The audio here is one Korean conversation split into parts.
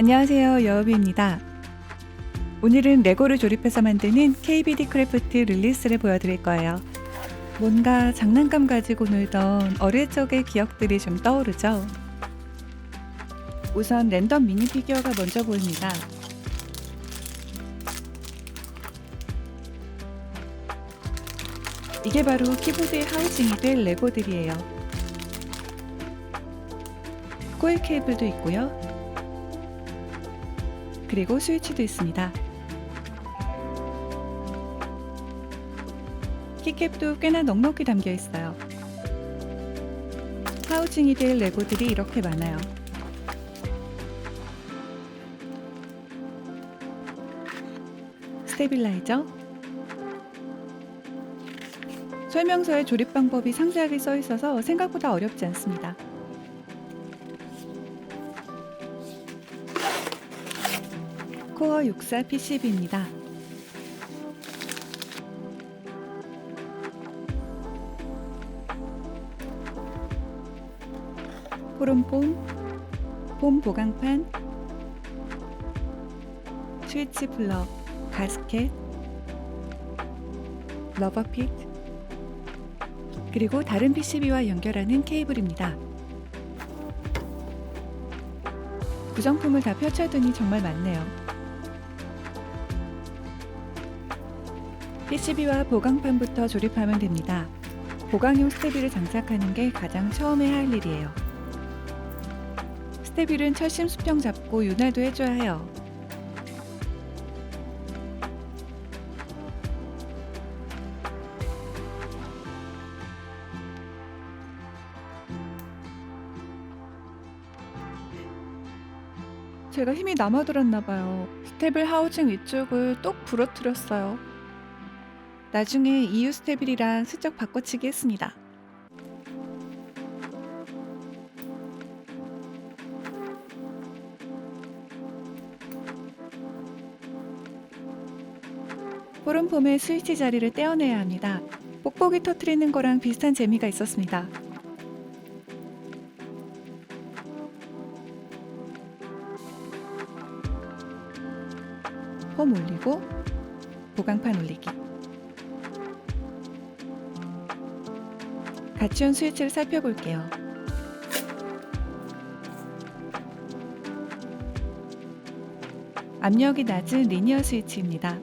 안녕하세요, 여우비입니다. 오늘은 레고를 조립해서 만드는 KBD 크래프트 릴리스를 보여드릴 거예요. 뭔가 장난감 가지고 놀던 어릴 적의 기억들이 좀 떠오르죠? 우선 랜덤 미니 피규어가 먼저 보입니다. 이게 바로 키보드의 하우징이 될 레고들이에요. 코일 케이블도 있고요. 그리고 스위치도 있습니다. 키캡도 꽤나 넉넉히 담겨 있어요. 하우징이 될 레고들이 이렇게 많아요. 스테빌라이저, 설명서에 조립 방법이 상세하게 써 있어서 생각보다 어렵지 않습니다. 코어 64 PCB입니다. 포름폼, 폼 보강판, 스위치 플러, 가스켓, 러버핏, 그리고 다른 PCB와 연결하는 케이블입니다. 구성품을 다 펼쳐두니 정말 많네요. PCB와 보강판부터 조립하면 됩니다. 보강용 스테빌을 장착하는 게 가장 처음에 할 일이에요. 스테빌은 철심 수평 잡고 윤활도 해줘야 해요. 제가 힘이 남아돌았나봐요. 스테빌 하우징 위쪽을 똑 부러뜨렸어요. 나중에 EU 스테빌이랑 슬쩍 바꿔치기 했습니다. 포름폼의 스위치 자리를 떼어내야 합니다. 뽁뽁이 터트리는 거랑 비슷한 재미가 있었습니다. 폼 올리고 보강판 올리기. 같이 온 스위치를 살펴볼게요. 압력이 낮은 리니어 스위치입니다.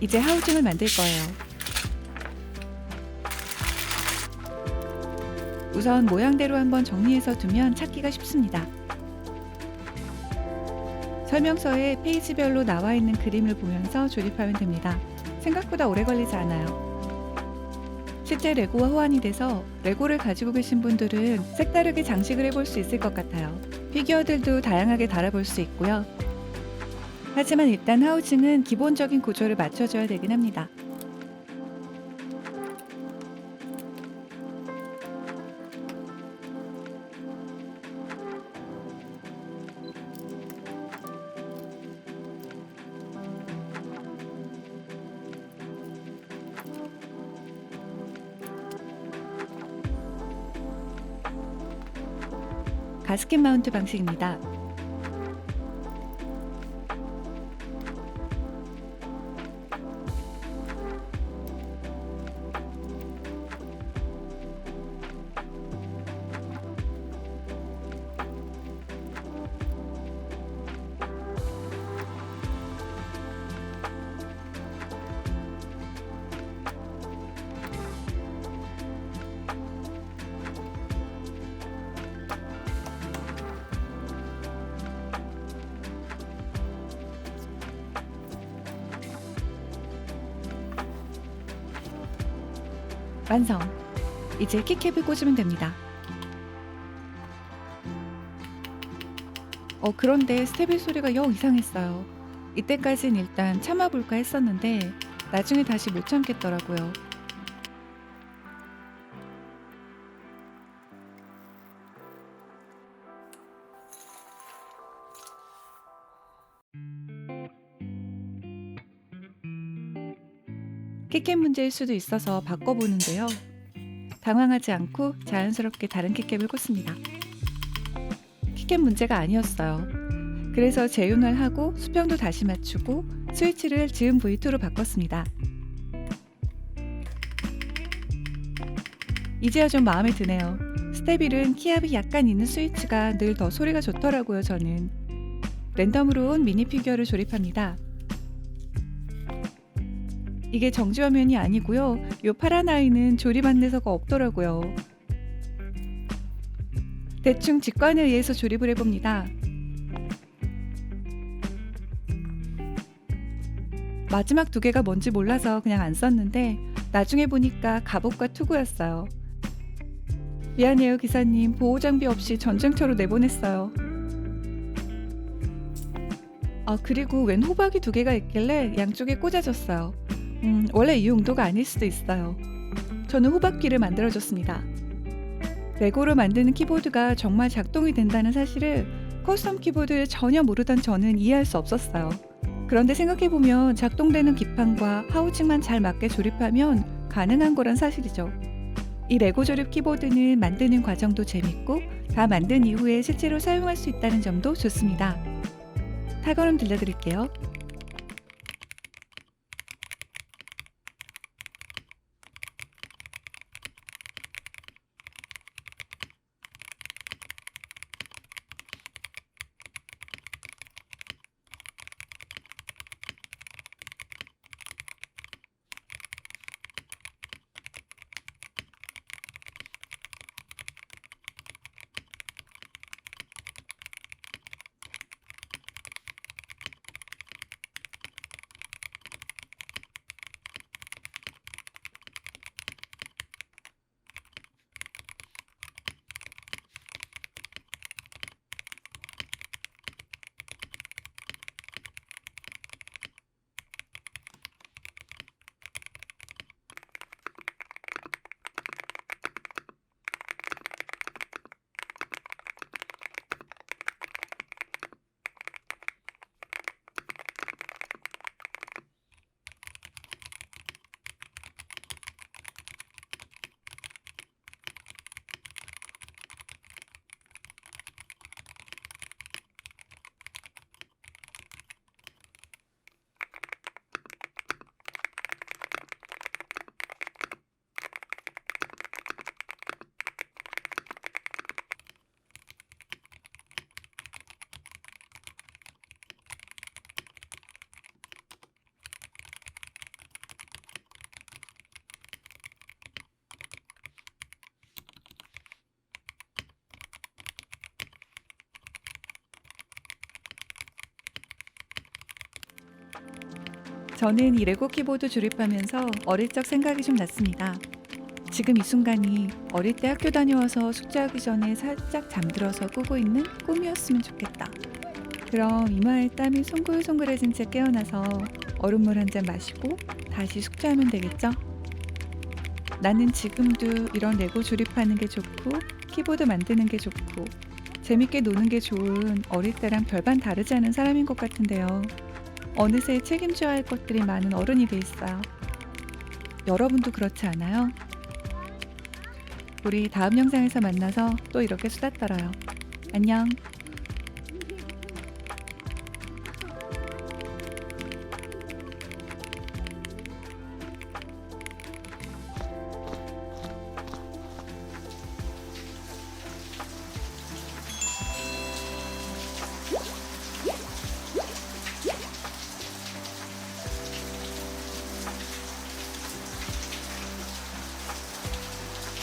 이제 하우징을 만들 거예요. 우선 모양대로 한번 정리해서 두면 찾기가 쉽습니다. 설명서에 페이지별로 나와 있는 그림을 보면서 조립하면 됩니다. 생각보다 오래 걸리지 않아요. 실제 레고와 호환이 돼서 레고를 가지고 계신 분들은 색다르게 장식을 해볼 수 있을 것 같아요. 피규어들도 다양하게 달아볼 수 있고요. 하지만 일단 하우징은 기본적인 구조를 맞춰줘야 되긴 합니다. 가스켓 마운트 방식입니다. 완성! 이제 키캡을 꽂으면 됩니다. 그런데 스테빌 소리가 영 이상했어요. 이때까진 일단 참아볼까 했었는데 나중에 다시 못 참겠더라고요. 키캡 문제일 수도 있어서 바꿔보는데요. 당황하지 않고 자연스럽게 다른 키캡을 꽂습니다. 키캡 문제가 아니었어요. 그래서 재윤활하고 수평도 다시 맞추고 스위치를 즈음 V2로 바꿨습니다. 이제야 좀 마음에 드네요. 스테빌은 키압이 약간 있는 스위치가 늘 더 소리가 좋더라고요, 저는. 랜덤으로 온 미니 피규어를 조립합니다. 이게 정지 화면이 아니고요. 요 파란 아이는 조립 안내서가 없더라고요. 대충 직관에 의해서 조립을 해봅니다. 마지막 두 개가 뭔지 몰라서 그냥 안 썼는데 나중에 보니까 갑옷과 투구였어요. 미안해요 기사님, 보호장비 없이 전쟁터로 내보냈어요. 그리고 웬 호박이 두 개가 있길래 양쪽에 꽂아줬어요. 원래 이 용도가 아닐 수도 있어요. 저는 호박귀를 만들어줬습니다. 레고로 만드는 키보드가 정말 작동이 된다는 사실을 커스텀 키보드를 전혀 모르던 저는 이해할 수 없었어요. 그런데 생각해보면 작동되는 기판과 하우징만 잘 맞게 조립하면 가능한 거란 사실이죠. 이 레고 조립 키보드는 만드는 과정도 재밌고 다 만든 이후에 실제로 사용할 수 있다는 점도 좋습니다. 타건음 들려드릴게요. 저는 이 레고 키보드 조립하면서 어릴 적 생각이 좀 났습니다. 지금 이 순간이 어릴 때 학교 다녀와서 숙제하기 전에 살짝 잠들어서 꾸고 있는 꿈이었으면 좋겠다. 그럼 이마에 땀이 송글송글해진 채 깨어나서 얼음물 한 잔 마시고 다시 숙제하면 되겠죠? 나는 지금도 이런 레고 조립하는 게 좋고 키보드 만드는 게 좋고 재밌게 노는 게 좋은 어릴 때랑 별반 다르지 않은 사람인 것 같은데요. 어느새 책임져야 할 것들이 많은 어른이 돼 있어요. 여러분도 그렇지 않아요? 우리 다음 영상에서 만나서 또 이렇게 수다 떨어요. 안녕.